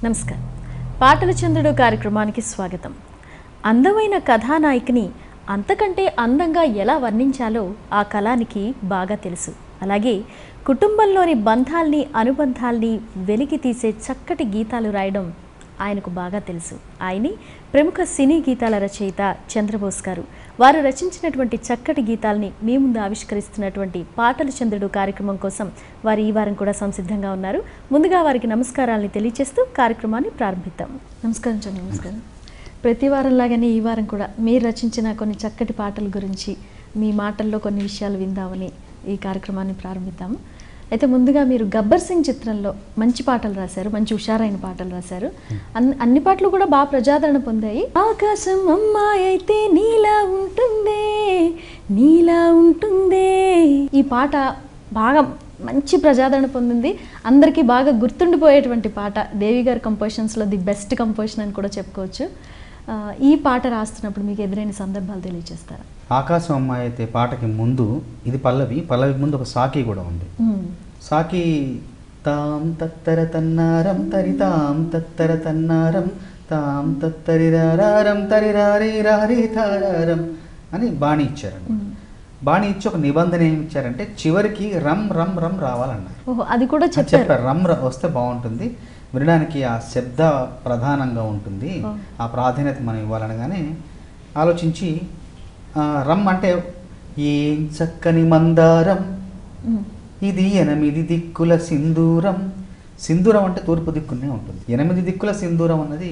నమస్కారం. పాటల చంద్రుడు కార్యక్రమానికి స్వాగతం. అందమైన కథానాయకిని అంతకంటే అందంగా ఎలా వర్ణించాలో ఆ కళానికి బాగా తెలుసు. అలాగే కుటుంబంలోని బంధాల్ని అనుబంధాల్ని వెలికి తీసే చక్కటి గీతాలు రాయడం ఆయనకు బాగా తెలుసు. ఆయన్ని ప్రముఖ సినీ గీతాల రచయిత చంద్రబోస్ గారు. వారు రచించినటువంటి చక్కటి గీతాల్ని మీ ముందు ఆవిష్కరిస్తున్నటువంటి పాటల చంద్రుడు కార్యక్రమం కోసం వారు ఈ వారం కూడా సంసిద్ధంగా ఉన్నారు. ముందుగా వారికి నమస్కారాలని తెలియజేస్తూ కార్యక్రమాన్ని ప్రారంభిద్దాం. నమస్కారం చంద్ర. నమస్కారం. ప్రతి వారంలాగానే ఈ వారం కూడా మీరు రచించిన కొన్ని చక్కటి పాటల గురించి మీ మాటల్లో కొన్ని విషయాలు విందామని ఈ కార్యక్రమాన్ని ప్రారంభిద్దాము. అయితే ముందుగా మీరు గబ్బర్ సింగ్ చిత్రంలో మంచి పాటలు రాశారు, మంచి హుషారైన పాటలు రాశారు. అన్ని పాటలు కూడా బాగా ప్రజాదరణ పొందాయి. ఆకాశం అమ్మాయి అయితే నీలా ఉంటుందే, నీలా ఉంటుందే, ఈ పాట బాగా మంచి ప్రజాదరణ పొందింది. అందరికీ బాగా గుర్తుండిపోయేటువంటి పాట. దేవి గారి కంపోజిషన్స్లో ది బెస్ట్ కంపోజిషన్ అని కూడా చెప్పుకోవచ్చు. ఈ పాట రాస్తున్నప్పుడు మీకు ఎదురైన సందర్భాలు తెలియజేస్తారా? ఆకాశం అమ్మాయి అయితే పాటకి ముందు ఇది పల్లవి ముందు ఒక సాకి కూడా ఉంది. సాకి తాం తత్తర తన్నారం తరి తాం తత్తర తన్నారం తాం తత్తరి రారం తరి రారి రారి తారారం అని బాణి ఇచ్చారండి. బాణి ఇచ్చి ఒక నిబంధన ఏమి ఇచ్చారంటే చివరికి రమ్ రమ్ రమ్ రావాలన్నారు. అది కూడా చెప్పారు. రమ్ వస్తే బాగుంటుంది, వినడానికి ఆ శబ్ద ప్రధానంగా ఉంటుంది, ఆ ప్రాధాన్యత మనం ఇవ్వాలనగానే ఆలోచించి రమ్ అంటే ఏం చక్కని మందారం ఇది 8 దిక్కుల సింధూరం. సింధూరం అంటే తూర్పు దిక్కునే ఉంటుంది. 8 దిక్కుల సింధూరం అన్నది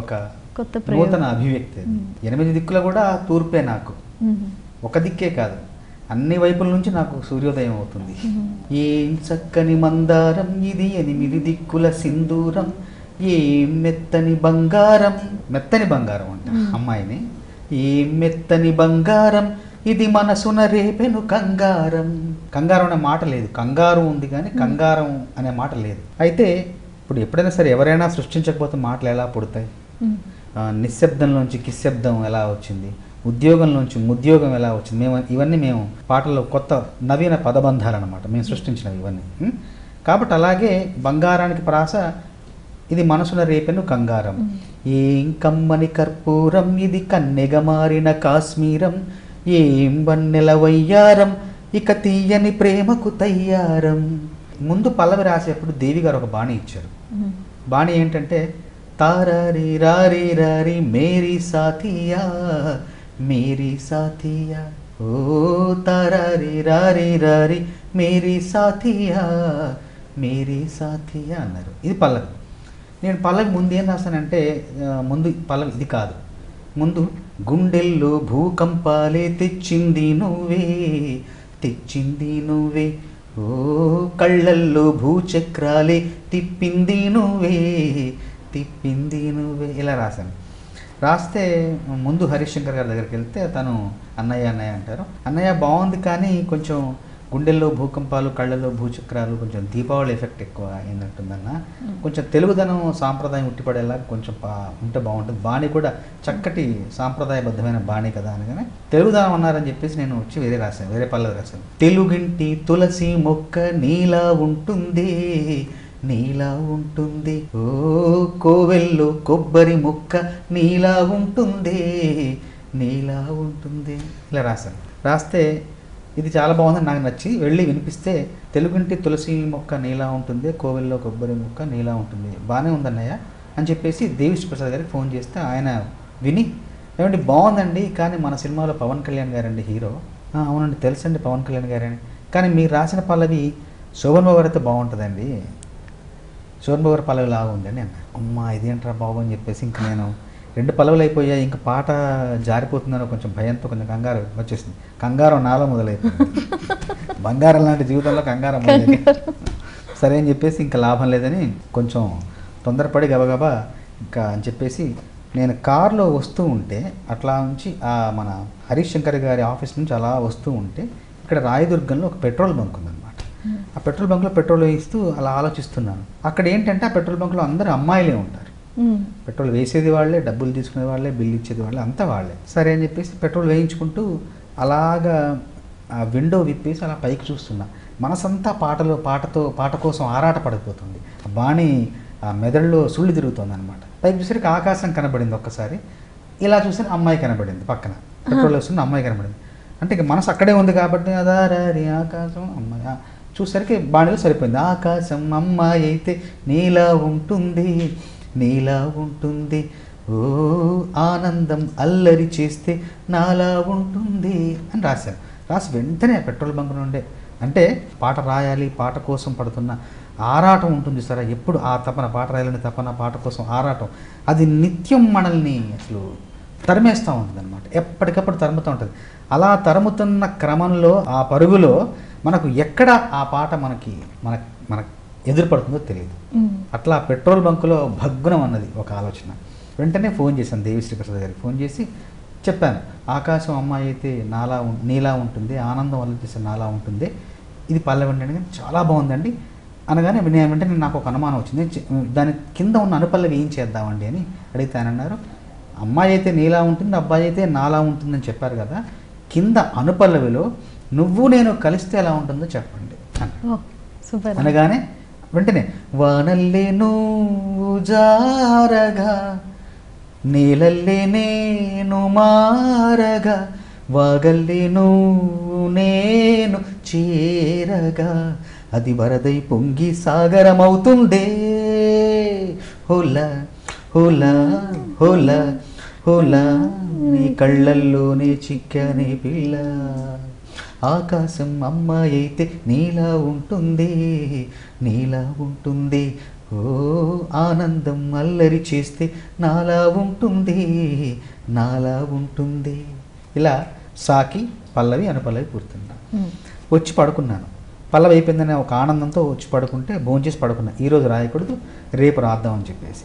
ఒక నూతన అభివ్యక్తి. 8 దిక్కుల కూడా తూర్పే నాకు, ఒక దిక్కే కాదు, అన్ని వైపుల నుంచి నాకు సూర్యోదయం అవుతుంది. ఏం చక్కని మందారం ఇది 8 దిక్కుల సింధూరం, ఏం మెత్తని బంగారం. మెత్తని బంగారం అంట అమ్మాయిని. ఏం మెత్తని బంగారం ఇది మనసున రేపెను కంగారం. కంగారం అనే మాట లేదు, కంగారు ఉంది కానీ కంగారం అనే మాట లేదు. అయితే ఇప్పుడు ఎప్పుడైనా సరే ఎవరైనా సృష్టించకపోతే మాటలు ఎలా పుడతాయి? నిశ్శబ్దంలోంచి కిశబ్దం ఎలా వచ్చింది, ఉద్యోగంలోంచి ఉద్యోగం ఎలా వచ్చింది, ఇవన్నీ మేము పాటల్లో కొత్త నవీన పదబంధాలు అన్నమాట మేము సృష్టించినవి ఇవన్నీ. కాబట్టి అలాగే బంగారానికి ప్రాస ఇది మనసున రేపెను కంగారం. ఏం కమ్మని కర్పూరం ఇది కన్నెగ మారిన కాశ్మీరం, ఏం వన్నెల వయ్యారం ఇక తీయని ప్రేమకు తయ్యారం. ముందు పల్లవి రాసేప్పుడు దేవి గారు ఒక బాణి ఇచ్చారు. బాణి ఏంటంటే తారారి రారి రారి మేరీ సాథియా మేరీ సాథియా, ఓ తారారి రారి రారి మేరీ సాథియా మేరీ సాథియా అన్నారు. ఇది పల్లవి. నేను పల్లవి ముందు ఏం రాస్తానంటే, ముందు పల్లవి ఇది కాదు, ముందు గుండెల్లో భూకంపాలే తెచ్చింది నువ్వే తెచ్చింది నువ్వే, ఓ కళ్ళల్లో భూచక్రాలే తిప్పింది నువ్వే తిప్పింది నువ్వే, ఇలా రాశాను. రాస్తే ముందు హరిశంకర్ గారి దగ్గరికి వెళ్తే తను అన్నయ్య అన్నయ్య అంటారు. అన్నయ్య బాగుంది కానీ కొంచెం గుండెల్లో భూకంపాలు కళ్ళల్లో భూచక్రాలు కొంచెం దీపావళి ఎఫెక్ట్ ఎక్కువ ఏంటంటుందన్న, కొంచెం తెలుగుదనం సాంప్రదాయం ఉట్టిపడేలా కొంచెం ఉంటే బాగుంటుంది. బాణి కూడా చక్కటి సాంప్రదాయబద్ధమైన బాణి కదా అనగానే తెలుగుదనం అన్నారని చెప్పేసి నేను వచ్చి వేరే పల్లవి రాశాను. తెలుగింటి తులసి మొక్క నీలా ఉంటుంది నీలా ఉంటుంది, ఓ కోవెల్లో కొబ్బరి మొక్క నీలా ఉంటుంది నీలా ఉంటుంది, ఇలా రాశాను. రాస్తే ఇది చాలా బాగుందని నాకు నచ్చి వెళ్ళి వినిపిస్తే తెలుగుంటి తులసి మొక్క నీలా ఉంటుంది, కోవెల్లో కొబ్బరి మొక్క నీలా ఉంటుంది, బాగానే ఉందన్నయ్య అని చెప్పేసి దేవిశ్రీ ప్రసాద్ గారికి ఫోన్ చేస్తే ఆయన విని ఏమంటే బాగుందండి కానీ మన సినిమాలో పవన్ కళ్యాణ్ గారండి హీరో. అవునండి తెలుసండి పవన్ కళ్యాణ్ గారని, కానీ మీరు రాసిన పల్లవి శోభన్ బాబు అయితే బాగుంటుందండి, శోభన్ బాబు గారి పల్లవి లాగా ఉందండి అన్న. అమ్మ ఇదేంట్రా బాబు అని చెప్పేసి ఇంక నేను 2 పల్లవులు అయిపోయాయి, ఇంకా పాట జారిపోతుందని కొంచెం భయంతో కొంచెం కంగారు వచ్చేసింది. కంగారం నాలో మొదలైపోయింది. బంగారం లాంటి జీవితంలో కంగారం మొదలైంది. సరే అని చెప్పేసి ఇంకా లాభం లేదని కొంచెం తొందరపడి గబగబా ఇంకా అని చెప్పేసి నేను కారులో వస్తూ ఉంటే అట్లా నుంచి మన హరిశంకర్ గారి ఆఫీస్ నుంచి అలా వస్తూ ఉంటే ఇక్కడ రాయదుర్గంలో ఒక పెట్రోల్ బంక్ ఉందన్నమాట. ఆ పెట్రోల్ బంక్లో పెట్రోల్ వేయిస్తూ అలా ఆలోచిస్తున్నాను. అక్కడ ఏంటంటే ఆ పెట్రోల్ బంక్లో అందరూ అమ్మాయిలే ఉంటారు. పెట్రోల్ వేసేది వాళ్ళే, డబ్బులు తీసుకునే వాళ్ళే, బిల్లు ఇచ్చేది వాళ్ళే, అంతా వాళ్ళే. సరే అని చెప్పేసి పెట్రోల్ వేయించుకుంటూ అలాగా ఆ విండో విప్పేసి అలా పైకి చూస్తున్నా. మనసంతా పాట కోసం ఆరాట పడిపోతుంది. బాణి ఆ మెదడులో సుళ్ళు తిరుగుతుంది అనమాట. పైకి చూసరికి ఆకాశం కనబడింది ఒక్కసారి, ఇలా చూసిన అమ్మాయి కనబడింది పక్కన, పెట్రోల్ వస్తున్న అమ్మాయి కనబడింది. అంటే ఇక మనసు అక్కడే ఉంది కాబట్టి అదారి ఆకాశం అమ్మాయి చూసరికి బాణీలో సరిపోయింది. ఆకాశం అమ్మాయి అయితే నీలా ఉంటుంది, నీలా ఉంటుంది, ఓ ఆనందం అల్లరి చేస్తే నాలా ఉంటుంది అని రాశాను. రాసి వెంటనే పెట్రోల్ బంక్ నుండే, అంటే పాట రాయాలి, పాట కోసం పడుతున్న ఆరాటం ఉంటుంది సరే, ఎప్పుడు ఆ తపన, పాట రాయాలని తపన, పాట కోసం ఆరాటం, అది నిత్యం మనల్ని అసలు తరిమేస్తూ ఉంటుంది అనమాట. ఎప్పటికప్పుడు తరుముతూ ఉంటుంది. అలా తరుముతున్న క్రమంలో ఆ పరుగులో మనకు ఎక్కడ ఆ పాట మనకి ఎదురుపడుతుందో తెలియదు. అట్లా పెట్రోల్ బంకులో భగ్గునం అన్నది ఒక ఆలోచన. వెంటనే ఫోన్ చేశాను దేవిశ్రీ ప్రసాద్ గారికి. ఫోన్ చేసి చెప్పాను, ఆకాశం అమ్మాయి అయితే నీలా ఉంటుంది, ఆనందం వల్ల చేసే నాలా ఉంటుంది, ఇది పల్లవి అండి, చాలా బాగుందండి అనగానే వెంటనే నాకు ఒక అనుమానం వచ్చింది. దాని కింద ఉన్న అనుపల్లవి ఏం చేద్దామండి అని అడిగితే ఆయన అన్నారు, అమ్మాయి అయితే నీలా ఉంటుంది, అబ్బాయి అయితే నాలా ఉంటుందని చెప్పారు కదా, కింద అనుపల్లవిలో నువ్వు నేను కలిస్తే ఎలా ఉంటుందో చెప్పండి అని అనగానే వెంటనే వానల్లే నువ్వు జారగా, నీలల్లే నేను మారగా, వాగల్లే నువ్వు నేను చేరగా, అది వరదై పొంగి సాగరమవుతుందే, హోలా హోలా హోలా హోలా, నీ కళ్ళల్లోనే చిక్కనే పిల్ల, ఆకాశం అమ్మాయి అయితే నీలా ఉంటుంది, నీలా ఉంటుంది, ఓ ఆనందం అల్లరి చేస్తే నాలా ఉంటుంది, నాలా ఉంటుంది. ఇలా సాకి పల్లవి అనుపల్లవి పూర్తిన్నా. వచ్చి పడుకున్నాను. పల్లవి అయిపోయిందనే ఒక ఆనందంతో వచ్చి పడుకుంటే భోంచేసి పడుకున్నా. ఈరోజు రాయకూడదు, రేపు రాద్దామని చెప్పేసి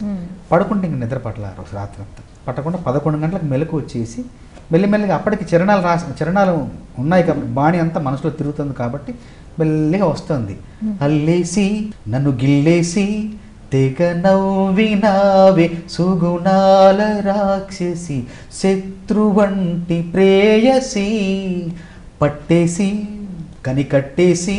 పడుకుంటే ఇంక నిద్ర పట్ల రోజు రాత్రి అంతా పట్టకుండా 11 గంటలకు మెలకు వచ్చేసి మెల్లిమెల్లిగా అప్పటికి చరణాలు ఉన్నాయి కాబట్టి బాణి అంతా మనసులో తిరుగుతుంది కాబట్టి మెల్లిగా వస్తుంది. అల్లేసి నన్ను గిల్లేసి తెగ నవ్వినావే సుగుణాల రాక్షసి, శత్రువంటి ప్రేయసి, పట్టేసి కనికట్టేసి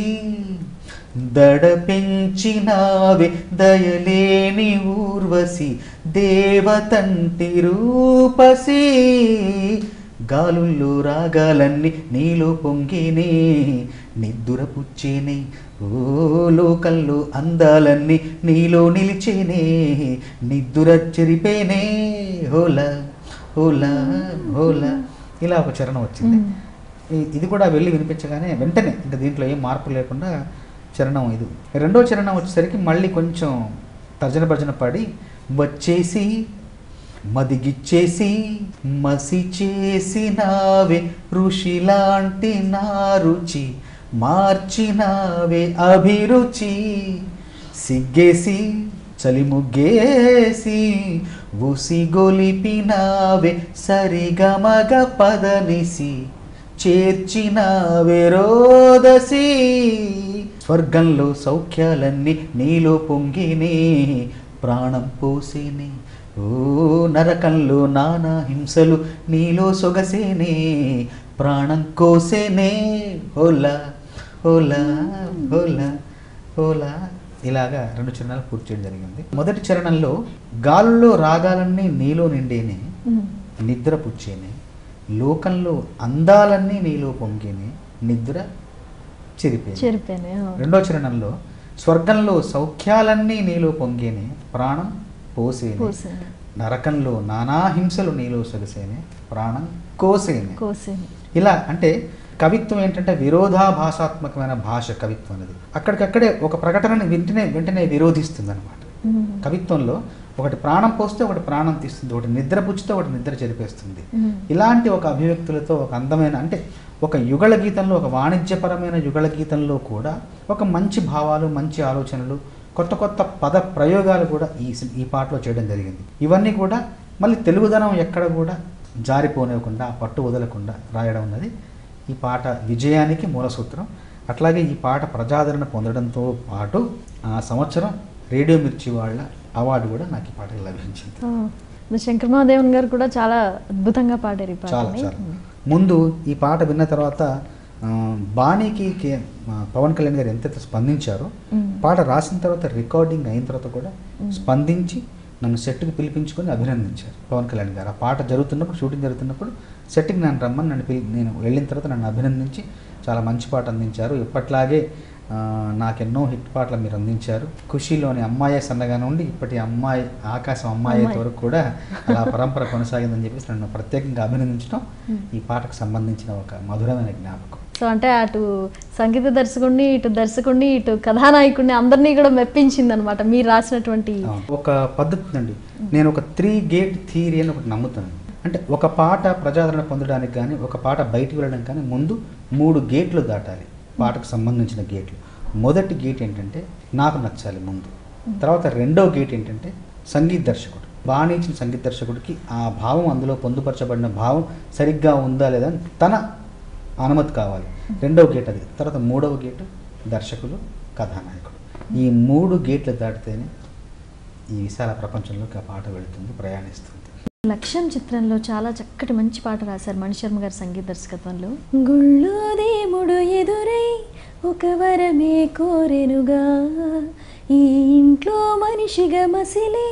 దడ పెంచినావే దయలేని ఊర్వశి, దేవతంటి రూపసి, గాలుల్లో రాగాలన్నీ నీలో పొంగినే, నిద్దుర పుచ్చేనే, ఓ లోకల్లో అందాలన్నీ నీలో నిలిచేనే, నిద్దుర చెరిపేనే, హోలా హోలా హోలా. ఇలా ఒక చరణం వచ్చింది. ఇది కూడా వెళ్ళి వినిపించగానే వెంటనే ఇంకా దీంట్లో ఏం మార్పు లేకుండా చరణం ఇది. రెండో చరణం వచ్చేసరికి మళ్ళీ కొంచెం తర్జన భర్జన పడి, వచ్చేసి మదిగిచ్చేసి మసి చేసినావే ఋషిలాంటి నా రుచి, మార్చినావే అభిరుచి, సిగ్గేసి చలిముగ్గేసి ఉసిగొలిపినావే సరిగమగ పదనిసి, చేర్చినావే రోదసి, స్వర్గంలో సౌఖ్యాలన్నీ నీలో పొంగినే, ప్రాణం పోసేనే, ఓ నరకంలో నానా హింసలు నీలో సొగసేనే, ప్రాణం కోసేనే, హోలా హోలా హోలా హోలా. ఇలాగా 2 చరణాలు పూర్తి చేయడం జరిగింది. మొదటి చరణంలో గాలుల్లో రాగాలన్నీ నీలో నిండేనే, నిద్ర పుచ్చేనే, లోకంలో అందాలన్నీ నీలో పొంగేనే, నిద్ర చెరిపేనే. రెండో చరణంలో స్వర్గంలో సౌఖ్యాలన్నీ నీలో పొంగేనే, ప్రాణం పోసేనే, నరకంలో నానా హింసలు నీలో సొగసేనే, ప్రాణం కోసేనే. ఇలా అంటే కవిత్వం ఏంటంటే విరోధాభాసాత్మకమైన భాష కవిత్వం అనేది. అక్కడికక్కడే ఒక ప్రకటనని వెంటనే విరోధిస్తుంది అనమాట. కవిత్వంలో ఒకటి ప్రాణం పోస్తే ఒకటి ప్రాణం తీస్తుంది, ఒకటి నిద్ర పుచ్చితే ఒకటి నిద్ర చెరిపేస్తుంది. ఇలాంటి ఒక అభివ్యక్తులతో ఒక అందమైన, అంటే ఒక యుగళ గీతంలో, ఒక వాణిజ్యపరమైన యుగళ గీతంలో కూడా ఒక మంచి భావాలు, మంచి ఆలోచనలు, కొత్త కొత్త పద ప్రయోగాలు కూడా ఈ పాటలో చేయడం జరిగింది. ఇవన్నీ కూడా మళ్ళీ తెలుగుదనం ఎక్కడ కూడా జారిపోనివ్వకుండా, పట్టు వదలకుండా రాయడం అన్నది ఈ పాట విజయానికి మూల సూత్రం. అట్లాగే ఈ పాట ప్రజాదరణ పొందడంతో పాటు ఆ సంవత్సరం రేడియో మిర్చి వాళ్ళ అవార్డు కూడా నాకు ఈ పాటకి లభించింది. శంకర్ మహాదేవన్ గారు కూడా చాలా అద్భుతంగా పాడారు ఈ పాట. చాలా ముందు ఈ పాట విన్న తర్వాత బాణీకి పవన్ కళ్యాణ్ గారు ఎంతైతే స్పందించారో పాట రాసిన తర్వాత రికార్డింగ్ అయిన తర్వాత కూడా స్పందించి నన్ను సెట్కి పిలిపించుకొని అభినందించారు పవన్ కళ్యాణ్ గారు. ఆ పాట జరుగుతున్నప్పుడు, షూటింగ్ జరుగుతున్నప్పుడు సెట్కి నన్ను రమ్మని నేను వెళ్ళిన తర్వాత నన్ను అభినందించి చాలా మంచి పాట అందించారు, ఇప్పట్లాగే నాకెన్నో హిట్ పాటలు మీరు అందించారు, ఖుషీలోని అమ్మాయి సన్నగా నుండి ఇప్పటి అమ్మాయి ఆకాశం అమ్మాయి వరకు కూడా అలా పరంపర కొనసాగిందని చెప్పేసి నన్ను ప్రత్యేకంగా అభినందించడం ఈ పాటకు సంబంధించిన ఒక మధురమైన జ్ఞాపకం. సో అంటే అటు సంగీత దర్శకుడిని, ఇటు దర్శకుడిని, ఇటు కథానాయకుడిని అందరినీ కూడా మెప్పించింది అనమాట మీరు రాసినటువంటి ఒక పద్ధతి అండి. నేను ఒక 3 గేట్ థియరీ అని ఒకటి నమ్ముతాను. అంటే ఒక పాట ప్రజాదరణ పొందడానికి కానీ, ఒక పాట బయటికి వెళ్ళడం కానీ ముందు 3 గేట్లు దాటాలి. పాటకు సంబంధించిన గేట్లు. మొదటి గేట్ ఏంటంటే నాకు నచ్చాలి ముందు. తర్వాత రెండో గేట్ ఏంటంటే సంగీత దర్శకుడు, బాణీ ఇచ్చిన సంగీత దర్శకుడికి ఆ భావం, అందులో పొందుపరచబడిన భావం సరిగ్గా ఉందా లేదా అని తన అనుమతి కావాలి. రెండవ గేట్ అది. తర్వాత మూడవ గేటు దర్శకులు, కథానాయకుడు. ఈ 3 గేట్లు దాటితేనే ఈ విశాల ప్రపంచంలోకి ఆ పాట వెళుతుంది, ప్రయాణిస్తుంది. లక్ష్యం చిత్రంలో చాలా చక్కటి మంచి పాట రాశారు మణిశర్మ గారి సంగీత దర్శకత్వంలో. గుళ్ళో దేవుడు ఎదురై ఒక వరమే కోరెనుగా, ఈ ఇంట్లో మనిషిగా మసిలే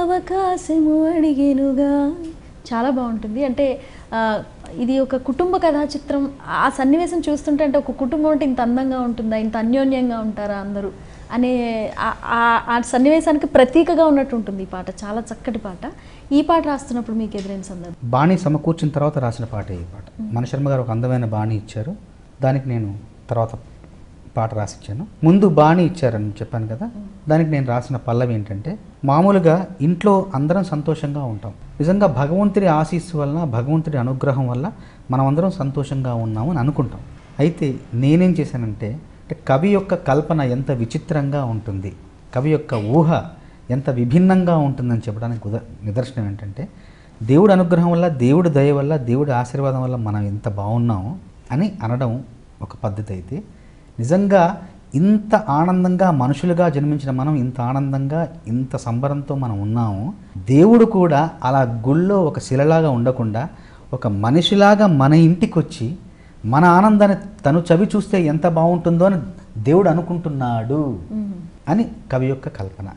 అవకాశము అడిగెనుగా. చాలా బాగుంటుంది. అంటే ఇది ఒక కుటుంబ కథా చిత్రం. ఆ సన్నివేశం చూస్తుంటే అంటే ఒక కుటుంబం అంటే ఇంత అందంగా ఉంటుందా, ఇంత అన్యోన్యంగా ఉంటారా అందరూ అనే ఆ సన్నివేశానికి ప్రతీకగా ఉన్నట్టు ఉంటుంది ఈ పాట. చాలా చక్కటి పాట. ఈ పాట రాస్తున్నప్పుడు మీకు ఎదురైన సందర్భం? బాణీ సమకూర్చిన తర్వాత రాసిన పాటే ఈ పాట. మణిశర్మ గారు ఒక అందమైన బాణీ ఇచ్చారు, దానికి నేను తర్వాత పాట రాసిచ్చాను. ముందు బాణీ ఇచ్చారని చెప్పాను కదా, దానికి నేను రాసిన పల్లవి ఏంటంటే, మామూలుగా ఇంట్లో అందరం సంతోషంగా ఉంటాం. నిజంగా భగవంతుడి ఆశీస్సు వలన, భగవంతుడి అనుగ్రహం వల్ల మనం అందరం సంతోషంగా ఉన్నాము అని అనుకుంటాం. అయితే నేనేం చేశానంటే, కవి యొక్క కల్పన ఎంత విచిత్రంగా ఉంటుంది, కవి యొక్క ఊహ ఎంత విభిన్నంగా ఉంటుందని చెప్పడానికి నిదర్శనం ఏంటంటే, దేవుడి అనుగ్రహం వల్ల, దేవుడి దయ వల్ల, దేవుడి ఆశీర్వాదం వల్ల మనం ఎంత బాగున్నాము అని అనడం ఒక పద్ధతి అయితే, నిజంగా ఇంత ఆనందంగా మనుషులుగా జన్మించిన మనం ఇంత ఆనందంగా, ఇంత సంబరంతో మనం ఉన్నాము. దేవుడు కూడా అలా గుళ్ళో ఒక శిలలాగా ఉండకుండా ఒక మనిషిలాగా మన ఇంటికి వచ్చి మన ఆనందాన్ని తను చవి చూస్తే ఎంత బాగుంటుందో అని దేవుడు అనుకుంటున్నాడు అని కవి యొక్క కల్పన.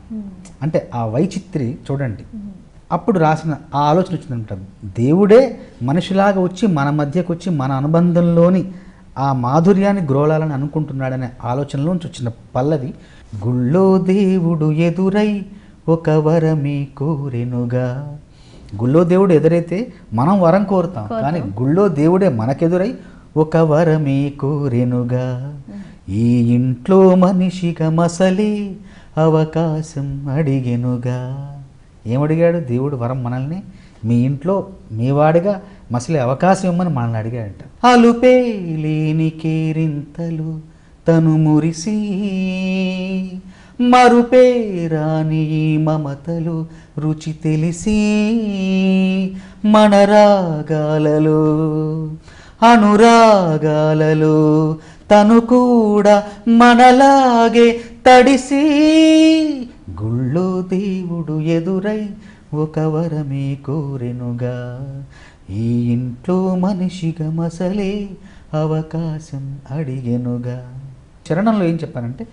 అంటే ఆ వైచిత్రి చూడండి. అప్పుడు రాసిన ఆ ఆలోచన వచ్చిందంట, దేవుడే మనిషిలాగా వచ్చి మన మధ్యకు వచ్చి మన అనుబంధంలోని ఆ మాధుర్యాన్ని గ్రోలాలని అనుకుంటున్నాడనే ఆలోచనలోంచి వచ్చిన పల్లవి. గుళ్ళో దేవుడు ఎదురై ఒక వరమే కోరెనుగా. గుళ్ళో దేవుడు ఎదురైతే మనం వరం కోరుతాం, కానీ గుళ్ళో దేవుడే మనకెదురై ఒక వరమే కోరెనుగా, ఈ ఇంట్లో మనిషిగా మసలే అవకాశం అడిగెనుగా. ఏమడిగాడు దేవుడు? వరం మనల్ని మీ ఇంట్లో మీ వాడిగా మసలే అవకాశం ఇమ్మని మనల్ని అడిగాడంట. అలుపే లేని కేరింతలు తను మురిసి, మరుపే రాని మమతలు రుచి తెలిసి, మన రాగాలలో అనురాగాలలో తను కూడా మనలాగే తడిసి, గుళ్ళో దేవుడు ఎదురై ఒక వరమే కోరెనుగా, ఈ ఇంట్లో మనిషిగా మసలే అవకాశం అడిగెనుగా. చరణంలో ఏం చెప్పానంటే,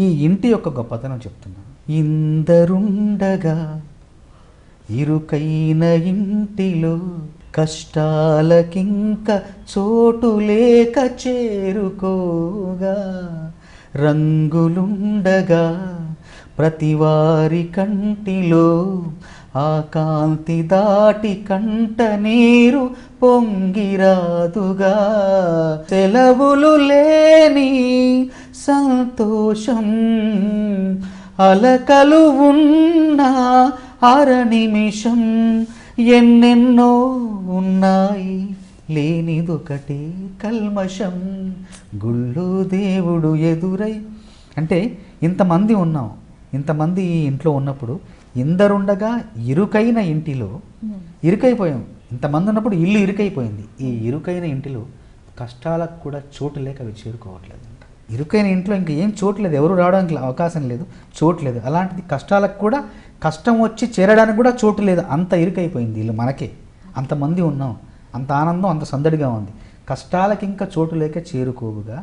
ఈ ఇంటి యొక్క గొప్పతనం చెప్తున్నాను. ఇందరుండగా ఇరుకైన ఇంటిలో కష్టాలకింక చోటు లేక చేరుకోగా, రంగులుండగా ప్రతివారి కంటిలో ఆ కాంతి దాటి కంట నీరు పొంగిరాదుగా, సెలవులు లేని సంతోషం అలకలు ఉన్న అర నిమిషం, ఎన్నెన్నో ఉన్నాయి లేనిదొకటే కల్మషం, గుళ్ళో దేవుడు ఎదురై. అంటే ఇంతమంది ఉన్నాం, ఇంతమంది ఈ ఇంట్లో ఉన్నప్పుడు ఇందరుండగా ఇరుకైన ఇంటిలో ఇరుకైపోయాం. ఇంతమంది ఉన్నప్పుడు ఇల్లు ఇరుకైపోయింది. ఈ ఇరుకైన ఇంటిలో కష్టాలకు కూడా చోటు లేక అవి చేరుకోవట్లేదు. ఇరుకైన ఇంట్లో ఇంక ఏం చోటు లేదు, ఎవరు రావడానికి అవకాశం లేదు, చోటు లేదు. అలాంటిది కష్టాలకు కూడా, కష్టం వచ్చి చేరడానికి కూడా చోటు లేదు. అంత ఇరుకైపోయింది ఇల్లు మనకే. అంతమంది ఉన్నాం, అంత ఆనందం, అంత సందడిగా ఉంది. కష్టాలకింక చోటు లేక చేరుకోవుగా,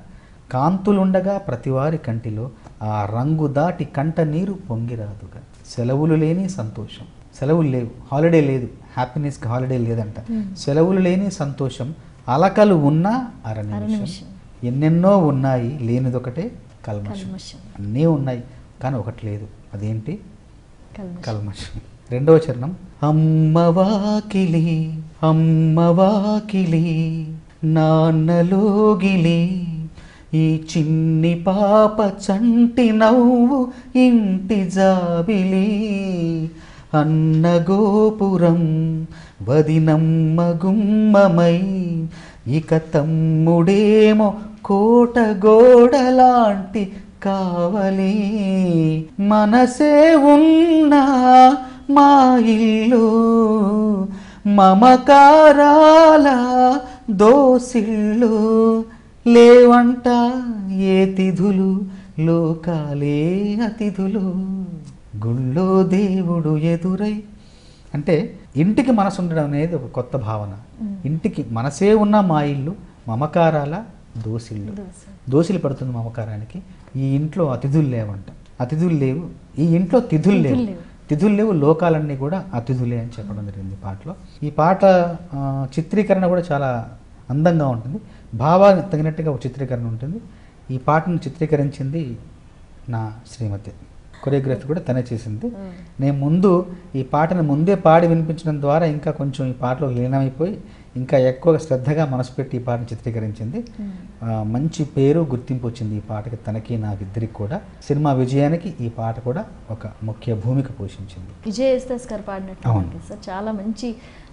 కాంతులుండగా ప్రతివారి కంటిలో ఆ రంగు దాటి కంట నీరు పొంగిరాదుగా. సెలవులు లేని సంతోషం, సెలవులు లేవు, హాలిడే లేదు, హ్యాపీనెస్కి హాలిడే లేదంట. సెలవులు లేని సంతోషం, అలకలు ఉన్నా అరనిమిషం, ఎన్నెన్నో ఉన్నాయి లేనిదొకటే కల్మషం. అన్నీ ఉన్నాయి కానీ ఒకటి లేదు, అదేంటి? కల్మషం. రెండవ చరణం. అమ్మవాకిలి అమ్మవాకిలి నాన్నలోగిలి, ఈ చిన్ని పాప చంటి నవ్వు ఇంటి జాబిలి. అన్నగోపురం వదినమ్మ గుమ్మమై, ఇక తమ్ముడేమో కోట గోడలాంటి కావలి. మనసే ఉన్నా మా ఇల్లు మమకారాల దోసిళ్ళు, లేవంట ఏ తిథులు లోకాలే అతిథులు. గుళ్ళో దేవుడు ఎదురై అంటే ఇంటికి మనసు ఉండడం అనేది ఒక కొత్త భావన. ఇంటికి మనసే ఉన్న మా ఇల్లు మమకారాల దోసిళ్ళు, దోసిలు పడుతుంది మమకారానికి. ఈ ఇంట్లో అతిథులు లేవంట, అతిథులు లేవు, ఈ ఇంట్లో తిథులు లేవు, తిథులు లేవు, లోకాలన్నీ కూడా అతిథులే అని చెప్పడం జరిగింది పాటలో. ఈ పాట చిత్రీకరణ కూడా చాలా అందంగా ఉంటుంది, భావానికి తగినట్టుగా ఒక చిత్రీకరణ ఉంటుంది. ఈ పాటను చిత్రీకరించింది నా శ్రీమతి, కొరియోగ్రఫీ కూడా తనే చేసింది. నేను ముందు ఈ పాటను ముందే పాడి వినిపించడం ద్వారా ఇంకా కొంచెం ఈ పాటలో లీనమైపోయి ఇంకా ఎక్కువగా శ్రద్ధగా మనసు పెట్టి ఈ పాటను చిత్రీకరించింది. మంచి పేరు గుర్తింపు వచ్చింది ఈ పాటకి, తనకి నాకిద్దరికి కూడా. సినిమా విజయానికి ఈ పాట కూడా ఒక ముఖ్య భూమిక పోషించింది. విజయ్ యేసుదాస్ గారు పాడినట్టు సార్, చాలా మంచి,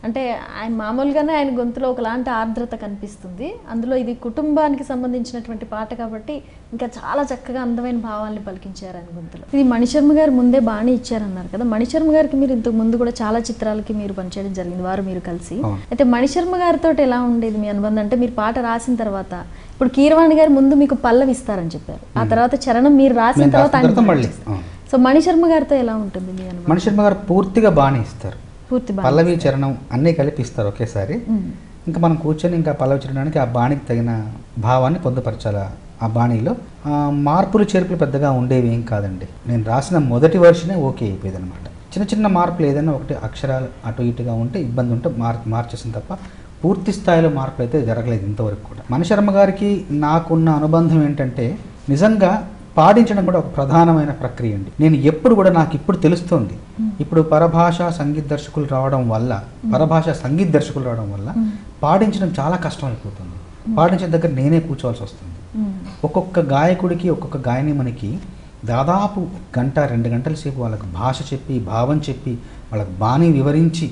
అంటే ఆయన మామూలుగానే ఆయన గొంతులో ఒకలాంటి ఆర్ద్రత కనిపిస్తుంది. అందులో ఇది కుటుంబానికి సంబంధించినటువంటి పాట కాబట్టి ఇంకా చాలా చక్కగా అందమైన భావాల్ని పలికించారు ఆయన గొంతులో. ఇది మణిశర్మ గారు ముందే బాణి ఇచ్చారన్నారు కదా, మణిశర్మ గారికి మీరు ఇంతకు ముందు కూడా చాలా చిత్రాలకి మీరు పనిచేయడం జరిగింది, వారు మీరు కలిసి. అయితే మణిశర్మ గారితో ఎలా ఉండేది మీ అనుబంధం? అంటే మీరు పాట రాసిన తర్వాత, ఇప్పుడు కీరవాణి గారు ముందు మీకు పల్లవి ఇస్తారని చెప్పారు, ఆ తర్వాత చరణం మీరు రాసిన తర్వాత మళ్ళీ, సో మణిశర్మ గారితో ఎలా ఉంటుంది మీ అనుబంధం? మణిశర్మ గారు పూర్తిగా బాణి ఇస్తారు, పల్లవి చరణం అన్నీ కలిపిస్తారు ఒకేసారి. ఇంకా మనం కూర్చొని ఇంకా పల్లవి చరణానికి ఆ బాణికి తగిన భావాన్ని పొందుపరచాలి. ఆ బాణీలో మార్పులు చేర్పులు పెద్దగా ఉండేవి ఏం కాదండి. నేను రాసిన మొదటి వర్షనే ఓకే అయిపోయేది అనమాట. చిన్న చిన్న మార్పులు ఏదైనా ఒకటి అక్షరాలు అటు ఇటుగా ఉంటే ఇబ్బంది ఉంటే మార్చేసిన తప్ప పూర్తి స్థాయిలో మార్పులు అయితే జరగలేదు ఇంతవరకు కూడా. మణిశర్మ గారికి నాకున్న అనుబంధం ఏంటంటే, నిజంగా పాడించడం కూడా ఒక ప్రధానమైన ప్రక్రియ అండి. నేను ఎప్పుడు కూడా నాకు ఇప్పుడు తెలుస్తుంది, ఇప్పుడు పరభాష సంగీత దర్శకులు రావడం వల్ల పాడించడం చాలా కష్టం అయిపోతుంది. పాడించిన దగ్గర నేనే కూర్చోవాల్సి వస్తుంది. ఒక్కొక్క గాయకుడికి ఒక్కొక్క గాయనిమనికి దాదాపు 1-2 గంటల సేపు వాళ్ళకి భాష చెప్పి, భావం చెప్పి, వాళ్ళకి బాణీ వివరించి,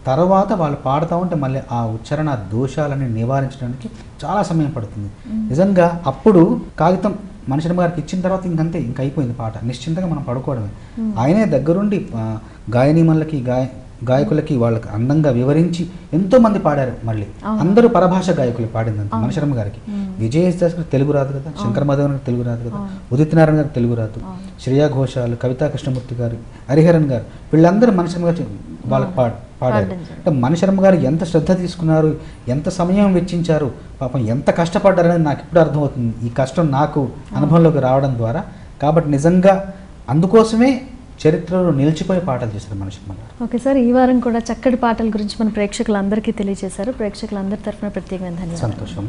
తర్వాత వాళ్ళు పాడుతూ ఉంటే మళ్ళీ ఆ ఉచ్చారణ దోషాలని నివారించడానికి చాలా సమయం పడుతుంది. నిజంగా అప్పుడు కాగితం మణిశర్మ గారికి ఇచ్చిన తర్వాత ఇంకంతే, ఇంక అయిపోయింది పాట, నిశ్చింతగా మనం పడుకోవడమే. ఆయనే దగ్గరుండి గాయనీమణులకి గాయకులకి వాళ్ళకి అందంగా వివరించి ఎంతోమంది పాడారు. మళ్ళీ అందరూ పరభాష గాయకులు పాడిందంత. మణిశర్మ గారికి విజయ్ యేసుదాస్ గారికి తెలుగు రాదు కదా, శంకర్ మాధవన్ గారికి తెలుగు రాదు కదా, ఉదిత్ నారాయణ గారికి తెలుగు రాదు, శ్రేయా ఘోషాల్, కవితా కృష్ణమూర్తి గారు, హరిహరన్ గారు, వీళ్ళందరూ మణిశర్మ గారు వాళ్ళకి పాడారు. అంటే మణిశర్మ గారు ఎంత శ్రద్ధ తీసుకున్నారు, ఎంత సమయం వెచ్చించారు, పాపం ఎంత కష్టపడ్డారు అనేది నాకు ఇప్పుడు అర్థమవుతుంది, ఈ కష్టం నాకు అనుభవంలోకి రావడం ద్వారా. కాబట్టి నిజంగా అందుకోసమే చరిత్రలో నిలిచిపోయే పాటలు చేశారు మణిశర్మ గారు. ఓకే సార్, ఈ వారం కూడా చక్కటి పాటల గురించి మన ప్రేక్షకులందరికీ తెలియజేశారు. ప్రేక్షకులందరి తరఫున ప్రత్యేకమైన ధన్యవాదాలు. సంతోషం.